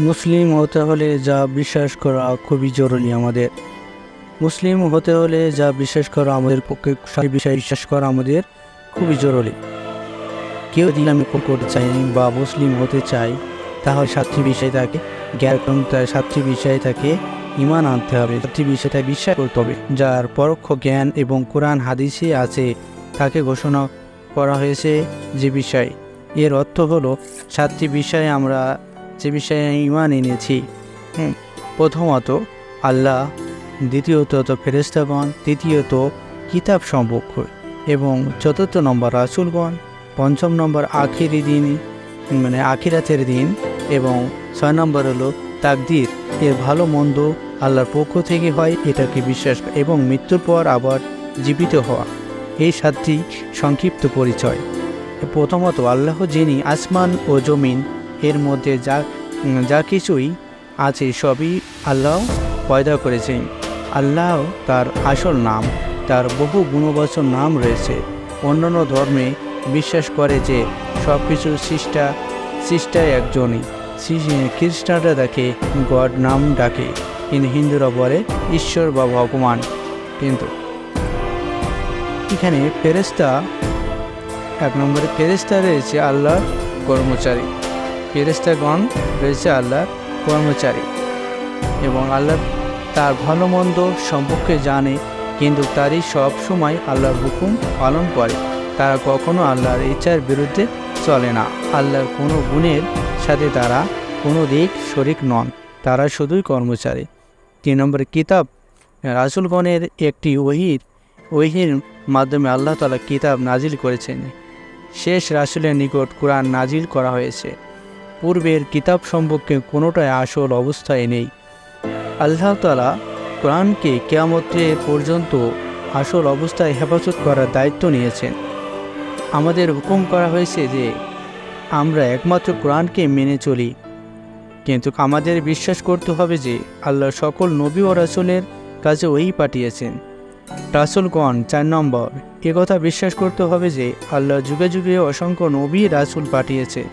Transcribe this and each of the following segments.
মুসলিম হতে হলে যা বিশ্বাস করা খুবই জরুরি। আমাদের মুসলিম হতে হলে যা বিশ্বাস করা আমাদের পক্ষে, সেই বিষয়ে বিশ্বাস করা আমাদের খুবই জরুরি। কেউ যদি আমি করতে চাই বা মুসলিম হতে চাই, তাহলে 7টি বিষয় থাকে জ্ঞান, 7টি বিষয় থাকে ঈমান আনতে হবে, 7টি বিষয় তাকে বিশ্বাস করতে হবে। যার পরোক্ষ জ্ঞান এবং কোরআন হাদিসে আছে তাকে ঘোষণা করা হয়েছে যে বিষয়। এর অর্থ হলো 7টি বিষয়ে আমরা যে বিষয়ে ঈমান এনেছি। প্রথমত আল্লাহ, দ্বিতীয়ত ফেরেশতাগণ, তৃতীয়ত কিতাব সম্পর্ক, এবং চতুর্থ নম্বর রাসূলগণ, পঞ্চম নম্বর আখিরি দিন আখিরাতের দিন, এবং 6 নম্বর হলো তাকদীর, এর ভালো মন্দ আল্লাহর পক্ষ থেকে হয় এটাকে বিশ্বাস, এবং মৃত্যুর পর আবার জীবিত হওয়া। এই 7টি সংক্ষিপ্ত পরিচয়। প্রথমত আল্লাহ যিনি আসমান ও জমিন এর মধ্যে যা কিছুই আছে সবই আল্লাহ পয়দা করেছেন। আল্লাহ তার আসল নাম, তার বহু গুণবাচক নাম রয়েছে। অন্যান্য ধর্মে বিশ্বাস করে যে সব কিছু সৃষ্টা একজনই। খ্রিস্টানরা তাকে গড নাম ডাকে, কিন্তু হিন্দুরা বলে ঈশ্বর বা ভগবান। কিন্তু এখানে ফেরেশতা, 1 নম্বরে ফেরেশতা রয়েছে আল্লাহর কর্মচারী। ফেরেশতাগণ রয়েছে আল্লাহর কর্মচারী এবং আল্লাহ তার ভালো মন্দ সম্পর্কে জানে, কিন্তু তারই সব সময় আল্লাহর হুকুম পালন করে। তারা কখনো আল্লাহর ইচ্ছার বিরুদ্ধে চলে না। আল্লাহর কোনো গুণের সাথে তারা কোনো দিক শরিক নন, তারা শুধুই কর্মচারী। 3 নম্বরে কিতাব, রাসূলগণের একটি ওহীর মাধ্যমে আল্লাহ তাআলা কিতাব নাজিল করেছেন। শেষ রাসূলের নিকট কোরআন নাজিল করা হয়েছে। পূর্বের কিতাব সম্পর্কে কোনোটাই আসল অবস্থায় নেই। আল্লাহ তাআলা কোরআনকে কিয়ামতের পর্যন্ত আসল অবস্থায় হেফাজত করার দায়িত্ব নিয়েছেন। আমাদের হুকুম করা হয়েছে যে আমরা একমাত্র কোরআনকে মেনে চলি, কিন্তু আমাদের বিশ্বাস করতে হবে যে আল্লাহ সকল নবী ও রাসূলের কাছে ওহী পাঠিয়েছেন। রাসূলগণ 4 নম্বর, একথা বিশ্বাস করতে হবে যে আল্লাহ যুগে যুগে অসংখ্য নবী রাসূল পাঠিয়েছে,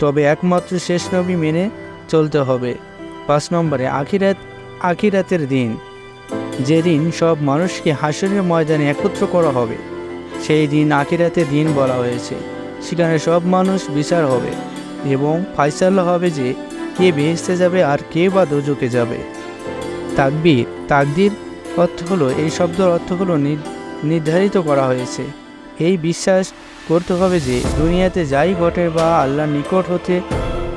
তবে একমাত্র শেষ নবী মেনে চলতে হবে। 5 নম্বরে আখিরাতের দিন, যেদিন সব মানুষকে হাসরের ময়দানে একত্র করা হবে, সেই দিন আখিরাতের দিন বলা হয়েছে। সেখানে সব মানুষ বিচার হবে এবং ফায়সালা হবে যে কে বেহেশতে যাবে আর কে বা দোজখে যাবে। তাকদীর অর্থ হলো, এই শব্দের অর্থ হলো নির্ধারিত করা হয়েছে। এই বিশ্বাস করতে হবে যে দুনিয়াতে যাই ঘটে বা আল্লাহর নিকট হতে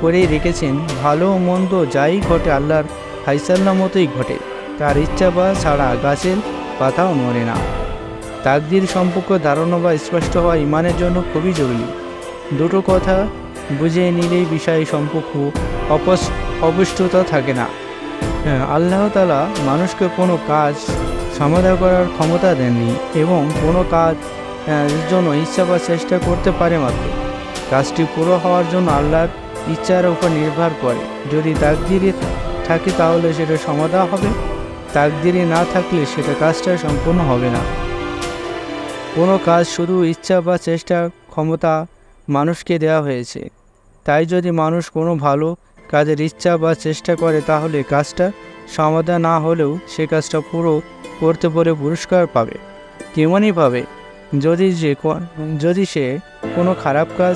করেই রেখেছেন, ভালো ও মন্দ যাই ঘটে আল্লাহর ফায়সালা মতোই ঘটে। তার ইচ্ছা বা ছাড়া গাছের পাতাও নড়ে না। তাকদীর সম্পর্কে ধারণা বা স্পষ্ট হওয়া ঈমানের জন্য খুবই জরুরি। দুটো কথা বুঝে নিলেই বিষয় সম্পর্ক অপুষ্টতা থাকে না। আল্লাহ তাআলা মানুষকে কোনো কাজ সমাধা করার ক্ষমতা দেননি, এবং কোনো কাজ জন্য ইচ্ছা বা চেষ্টা করতে পারে মাত্র। কাজটি পুরো হওয়ার জন্য আল্লাহর ইচ্ছার উপর নির্ভর করে। যদি তাকদীরে থাকে তাহলে সেটা সমাধা হবে, তাকদীরে না থাকলে সেটা কাজটা সম্পূর্ণ হবে না। কোনো কাজ শুধু ইচ্ছা বা চেষ্টার ক্ষমতা মানুষকে দেওয়া হয়েছে। তাই যদি মানুষ কোনো ভালো কাজের ইচ্ছা বা চেষ্টা করে, তাহলে কাজটা সমাধান না হলেও সে কাজটা পুরো করতে পারে পুরস্কার পাবে। তেমনইভাবে যদি সে কোনো খারাপ কাজ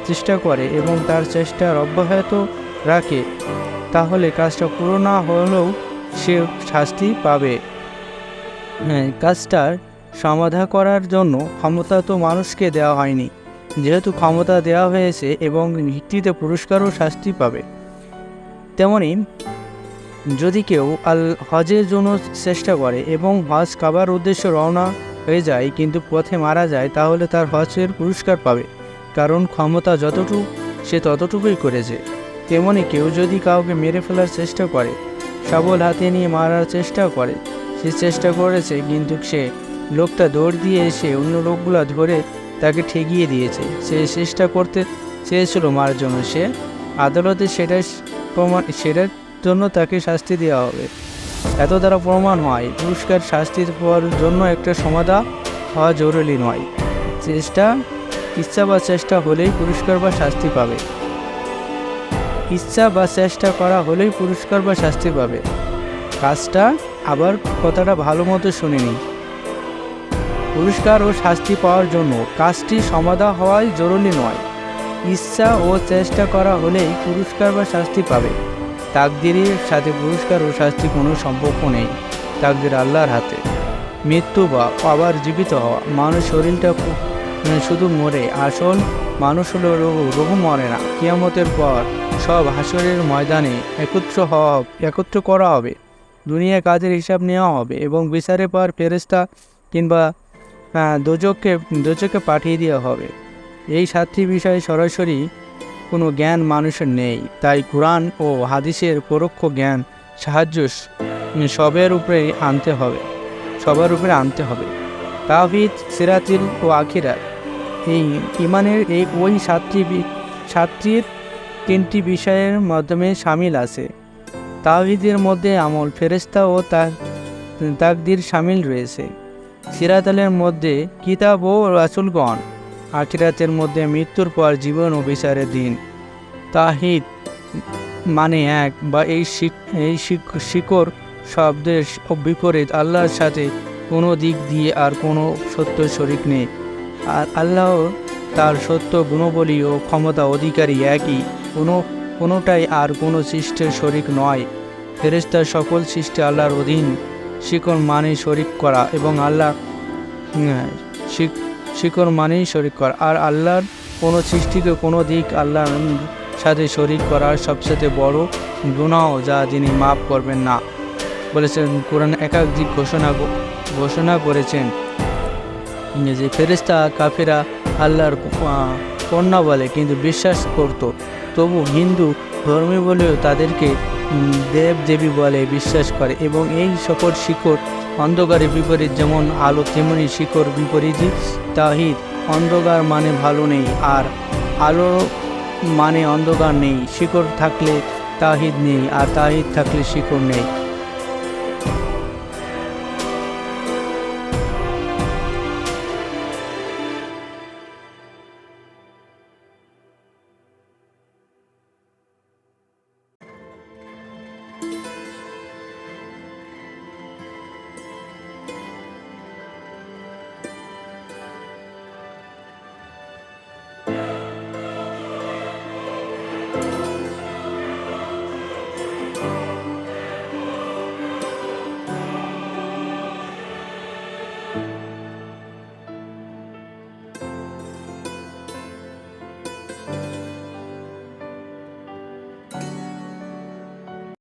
চেষ্টা করে এবং তার চেষ্টার অব্যাহত রাখে, তাহলে কাজটা পুরো না হলেও সে শাস্তি পাবে। কাজটার সমাধা করার জন্য ক্ষমতা তো মানুষকে দেওয়া হয়নি, যেহেতু ক্ষমতা দেওয়া হয়েছে এবং ভিত্তিতে পুরস্কার ও শাস্তি পাবে। তেমনি যদি কেউ হজের জন্য চেষ্টা করে এবং হজ কাবার উদ্দেশ্যে রওনা হয়ে যায় কিন্তু পথে মারা যায়, তাহলে তার হজের পুরস্কার পাবে, কারণ ক্ষমতা যতটুকু সে ততটুকুই করেছে। তেমনি কেউ যদি কাউকে মেরে ফেলার চেষ্টা করে, শাবল হাতে নিয়ে মারার চেষ্টা করে, সে চেষ্টা করেছে কিন্তু সে লোকটা দৌড় দিয়ে এসে অন্য লোকগুলো ধরে তাকে ঠেকিয়ে দিয়েছে। সে চেষ্টা করতে চেয়েছিল মারার জন্য, সে আদালতে সেটার জন্য তাকে শাস্তি দেওয়া হবে। এত দ্বারা প্রমাণ হয় পুরস্কার শাস্তির হওয়ার জন্য একটা সমাধা হওয়া জরুরি নয়। ইচ্ছা বা চেষ্টা হলেই পুরস্কার বা শাস্তি পাবে। ইচ্ছা বা চেষ্টা করা হলেই পুরস্কার বা শাস্তি পাবে। কাজটা আবার কথাটা ভালো মতো শুনিনি। পুরস্কার ও শাস্তি পাওয়ার জন্য কাজটি সমাধা হওয়াই জরুরি নয়। ইচ্ছা ও চেষ্টা করা হলেই পুরস্কার বা শাস্তি পাবে। তাকদিরের সাথে পুরস্কার ও শাস্তি কোনো সম্পর্ক নেই। তাকদির আল্লাহর হাতে। মৃত্যু বা আবার জীবিত হওয়া, মানুষ শরীরটা শুধু মরে, আসল মানুষ হলো রোহ মরে না। কিয়ামতের পর সব হাসরের ময়দানে একত্র করা হবে। দুনিয়া কাজের হিসাব নেওয়া হবে এবং বিচারের পর ফেরেশতা কিংবা দোজখে পাঠিয়ে দেওয়া হবে। এই 7টি বিষয়ে সরাসরি কোনো জ্ঞান মানুষের নেই, তাই কুরআন ও হাদিসের পরোক্ষ জ্ঞান সাহায্য সবার উপরে আনতে হবে। তাওহীদ, সিরাতিল ও আখিরাত, এই ইমানের ওই সাতটির 3টি বিষয়ের মাধ্যমে শামিল আছে। তাওহীদের মধ্যে আমল, ফেরেশতা ও তাকদীর শামিল রয়েছে। সিরাতালের মধ্যে কিতাব ও রাসূলগণ। আখিরাতের মধ্যে মৃত্যুর পর জীবন ও বিচারের দিন। তাওহীদ মানে এক বা এই শিকড় শব্দের বিপরীত, আল্লাহর সাথে কোনো দিক দিয়ে আর কোনো সত্য শরীক নেই। আর আল্লাহ তার সত্য গুণবলী ও ক্ষমতা অধিকারী একই, কোনোটাই আর কোনো সৃষ্টির শরীক নয়। ফেরেশতার সকল সৃষ্টি আল্লাহর অধীন। শিকড় মানে শরীক করা এবং শিকড় মানেই শরীক করা, আর আল্লাহর কোনো সৃষ্টিকে কোনো দিক আল্লাহর সাথে শরীক করার সবচেয়ে বড় গুনাহ, যা তিনি মাফ করবেন না। বলেছেন কোরআন একাধিক ঘোষণা করেছেন যে ফেরেশতা কাফেরা আল্লাহর কন্যা বলে কিন্তু বিশ্বাস করত, তবু হিন্দু ধর্মী বলেও তাদেরকে দেব দেবী বলে বিশ্বাস করে। এবং এই সকল শিকড় অন্ধকারের বিপরীত, যেমন আলো তেমনি শিকড় বিপরীতই। তাওহীদ, অন্ধকার মানে ভালো নেই আর আলো মানে অন্ধকার নেই। শিকড় থাকলে তাওহীদ নেই আর তাওহীদ থাকলে শিকড় নেই।